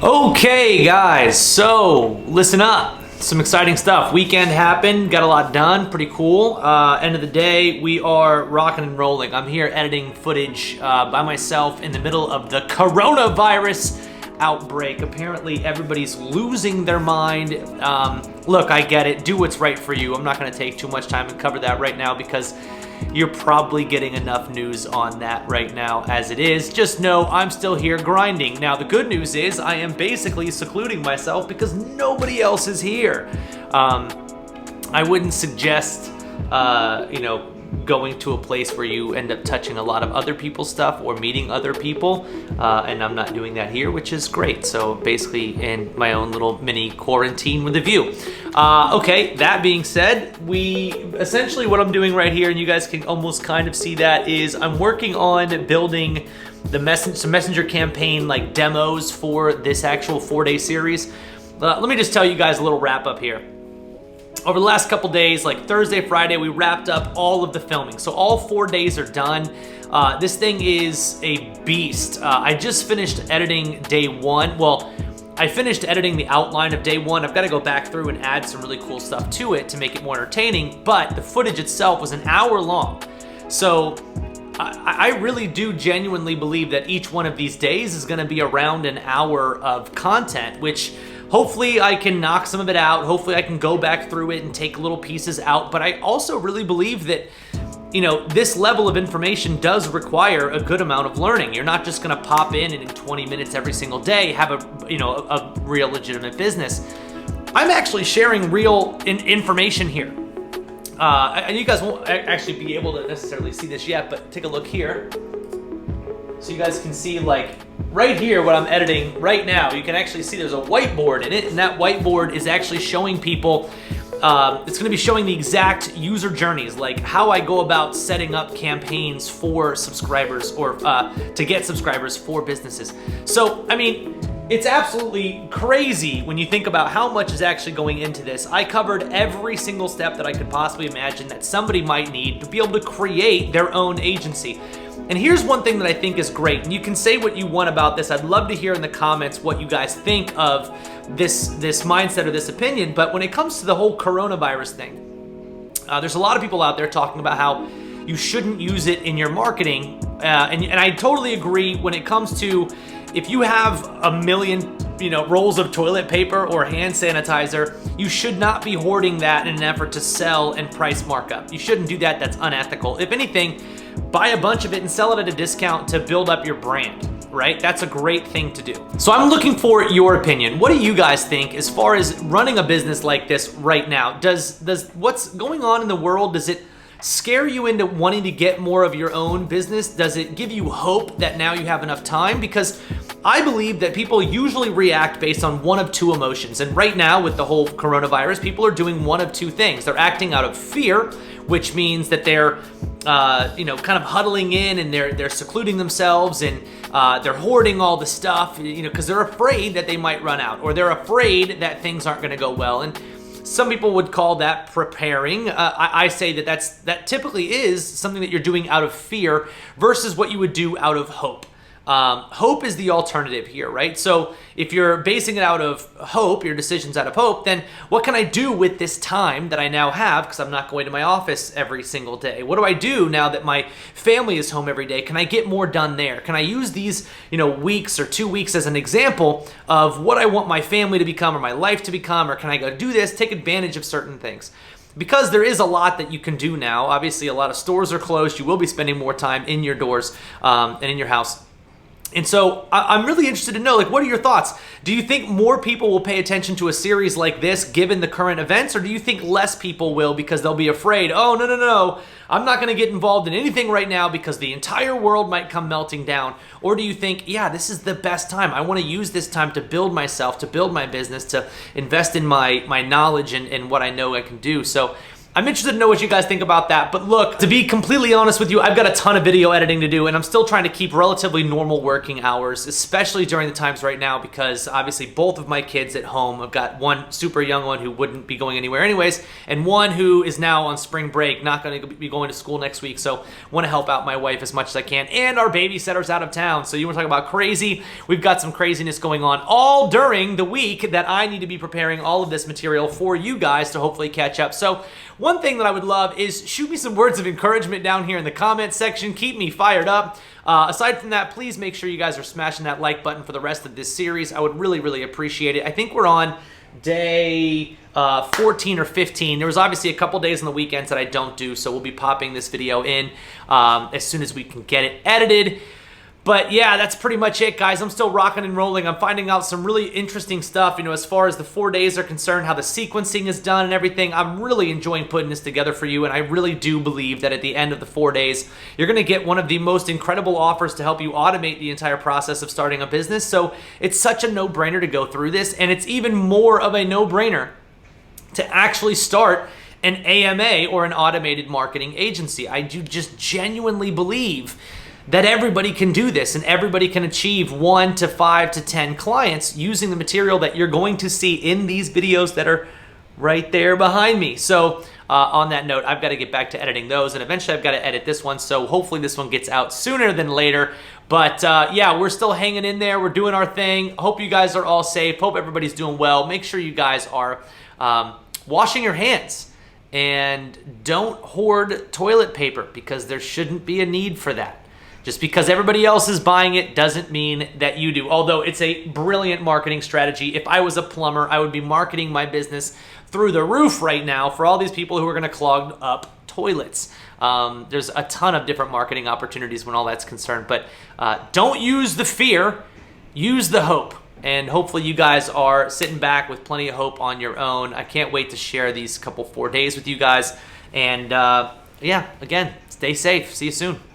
Okay, guys, so listen up. Some exciting stuff. Weekend happened, got a lot done, pretty cool. End of the day, we are rocking and rolling. I'm here editing footage by myself in the middle of the coronavirus outbreak. Apparently, everybody's losing their mind. Look, I get it. Do what's right for you. I'm not going to take too much time and cover that right now because you're probably getting enough news on that right now as it is. Just know I'm still here grinding. Now, the good news is I am basically secluding myself because nobody else is here. I wouldn't suggest, going to a place where you end up touching a lot of other people's stuff or meeting other people, and I'm not doing that here, which is great. So basically in my own little mini quarantine with a view. Okay, that being said, essentially what I'm doing right here, and you guys can almost kind of see that, is I'm working on building some messenger campaign like demos for this actual 4-day series. Let me just tell you guys a little wrap up here. Over the last couple days, like Thursday, Friday, we wrapped up all of the filming. So all 4 days are done. This thing is a beast. I just finished editing day one. Well, I finished editing the outline of day one. I've got to go back through and add some really cool stuff to it to make it more entertaining, but the footage itself was an hour long. So I really do genuinely believe that each one of these days is going to be around an hour of content, which hopefully I can knock some of it out. Hopefully I can go back through it and take little pieces out. But I also really believe that, this level of information does require a good amount of learning. You're not just going to pop in and in 20 minutes every single day have a real legitimate business. I'm actually sharing real information here. And you guys won't actually be able to necessarily see this yet, but take a look here. So you guys can see, like, right here what I'm editing right now. You can actually see there's a whiteboard in it, and that whiteboard is actually showing people, it's gonna be showing the exact user journeys, like how I go about setting up campaigns for subscribers or to get subscribers for businesses. So, I mean, it's absolutely crazy when you think about how much is actually going into this. I covered every single step that I could possibly imagine that somebody might need to be able to create their own agency. And here's one thing that I think is great, and you can say what you want about this. I'd love to hear in the comments what you guys think of this mindset or this opinion, but when it comes to the whole coronavirus thing, there's a lot of people out there talking about how you shouldn't use it in your marketing, and I totally agree when it comes to if you have a million rolls of toilet paper or hand sanitizer, you should not be hoarding that in an effort to sell and price markup. You shouldn't do that. That's unethical. If anything, buy a bunch of it and sell it at a discount to build up your brand, right? That's a great thing to do. So I'm looking for your opinion. What do you guys think as far as running a business like this right now? Does what's going on in the world, does it scare you into wanting to get more of your own business? Does it give you hope that now you have enough time? Because I believe that people usually react based on one of two emotions. And right now with the whole coronavirus, people are doing one of two things. They're acting out of fear, which means that they're kind of huddling in and they're secluding themselves and they're hoarding all the stuff, because they're afraid that they might run out, or they're afraid that things aren't going to go well. And some people would call that preparing. I say that typically is something that you're doing out of fear versus what you would do out of hope. Hope is the alternative here, right? So if you're basing it out of hope, your decision's out of hope, then what can I do with this time that I now have, because I'm not going to my office every single day? What do I do now that my family is home every day? Can I get more done there? Can I use these weeks or 2 weeks as an example of what I want my family to become or my life to become, or can I go do this, take advantage of certain things? Because there is a lot that you can do now. Obviously, a lot of stores are closed. You will be spending more time in your doors and in your house. And so I'm really interested to know, what are your thoughts? Do you think more people will pay attention to a series like this given the current events, or do you think less people will because they'll be afraid, oh, no, I'm not going to get involved in anything right now because the entire world might come melting down? Or do you think, yeah, this is the best time. I want to use this time to build myself, to build my business, to invest in my knowledge and what I know I can do. So I'm interested to know what you guys think about that. But look, to be completely honest with you, I've got a ton of video editing to do, and I'm still trying to keep relatively normal working hours, especially during the times right now, because obviously both of my kids at home, I've got one super young one who wouldn't be going anywhere anyways, and one who is now on spring break, not going to be going to school next week. So want to help out my wife as much as I can, and our babysitter's out of town. So you want to talk about crazy? We've got some craziness going on all during the week that I need to be preparing all of this material for you guys to hopefully catch up. So one thing that I would love is shoot me some words of encouragement down here in the comment section. Keep me fired up. Aside from that, please make sure you guys are smashing that like button for the rest of this series. I would really, really appreciate it. I think we're on day 14 or 15. There was obviously a couple days on the weekends that I don't do, so we'll be popping this video in as soon as we can get it edited. But yeah, that's pretty much it, guys. I'm still rocking and rolling. I'm finding out some really interesting stuff, you know, as far as the 4 days are concerned, how the sequencing is done and everything. I'm really enjoying putting this together for you, and I really do believe that at the end of the 4 days, you're going to get one of the most incredible offers to help you automate the entire process of starting a business. So it's such a no-brainer to go through this, and it's even more of a no-brainer to actually start an AMA or an automated marketing agency. I do just genuinely believe that everybody can do this, and everybody can achieve 1 to 5 to 10 clients using the material that you're going to see in these videos that are right there behind me. So on that note, I've got to get back to editing those, and eventually I've got to edit this one, so hopefully this one gets out sooner than later. But yeah, we're still hanging in there. We're doing our thing. Hope you guys are all safe. Hope everybody's doing well. Make sure you guys are washing your hands, and don't hoard toilet paper, because there shouldn't be a need for that. Just because everybody else is buying it doesn't mean that you do. Although it's a brilliant marketing strategy. If I was a plumber, I would be marketing my business through the roof right now for all these people who are going to clog up toilets. There's a ton of different marketing opportunities when all that's concerned. But don't use the fear, use the hope. And hopefully you guys are sitting back with plenty of hope on your own. I can't wait to share these couple 4 days with you guys. And yeah, again, stay safe. See you soon.